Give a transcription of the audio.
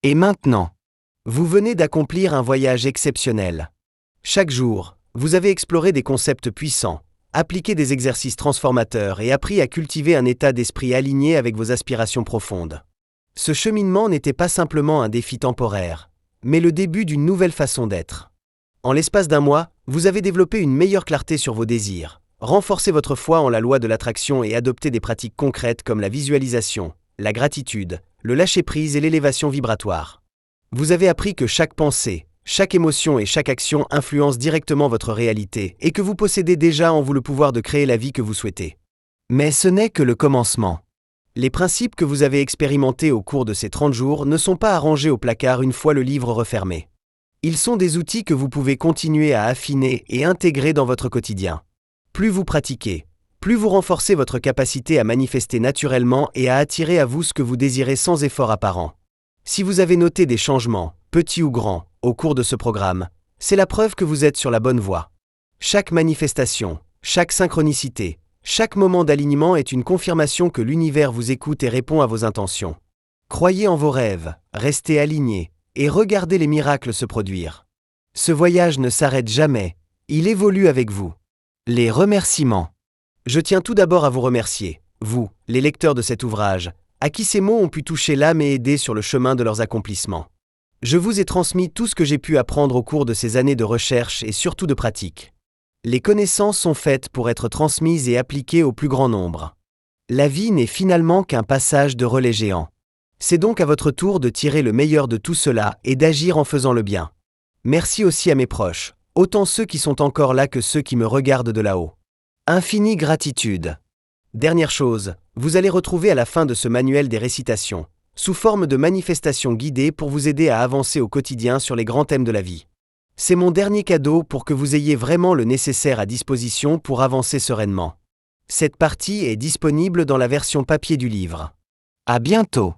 Et maintenant, vous venez d'accomplir un voyage exceptionnel. Chaque jour, vous avez exploré des concepts puissants, appliqué des exercices transformateurs et appris à cultiver un état d'esprit aligné avec vos aspirations profondes. Ce cheminement n'était pas simplement un défi temporaire, mais le début d'une nouvelle façon d'être. En l'espace d'un mois, vous avez développé une meilleure clarté sur vos désirs, renforcé votre foi en la loi de l'attraction et adopté des pratiques concrètes comme la visualisation, la gratitude, le lâcher-prise et l'élévation vibratoire. Vous avez appris que chaque pensée, chaque émotion et chaque action influencent directement votre réalité et que vous possédez déjà en vous le pouvoir de créer la vie que vous souhaitez. Mais ce n'est que le commencement. Les principes que vous avez expérimentés au cours de ces 30 jours ne sont pas à ranger au placard une fois le livre refermé. Ils sont des outils que vous pouvez continuer à affiner et intégrer dans votre quotidien. Plus vous pratiquez, plus vous renforcez votre capacité à manifester naturellement et à attirer à vous ce que vous désirez sans effort apparent. Si vous avez noté des changements, petits ou grands, au cours de ce programme, c'est la preuve que vous êtes sur la bonne voie. Chaque manifestation, chaque synchronicité, chaque moment d'alignement est une confirmation que l'univers vous écoute et répond à vos intentions. Croyez en vos rêves, restez alignés, et regardez les miracles se produire. Ce voyage ne s'arrête jamais, il évolue avec vous. Les remerciements. Je tiens tout d'abord à vous remercier, vous, les lecteurs de cet ouvrage, à qui ces mots ont pu toucher l'âme et aider sur le chemin de leurs accomplissements. Je vous ai transmis tout ce que j'ai pu apprendre au cours de ces années de recherche et surtout de pratique. Les connaissances sont faites pour être transmises et appliquées au plus grand nombre. La vie n'est finalement qu'un passage de relais géant. C'est donc à votre tour de tirer le meilleur de tout cela et d'agir en faisant le bien. Merci aussi à mes proches, autant ceux qui sont encore là que ceux qui me regardent de là-haut. Infinie gratitude. Dernière chose, vous allez retrouver à la fin de ce manuel des récitations, sous forme de manifestations guidées pour vous aider à avancer au quotidien sur les grands thèmes de la vie. C'est mon dernier cadeau pour que vous ayez vraiment le nécessaire à disposition pour avancer sereinement. Cette partie est disponible dans la version papier du livre. À bientôt!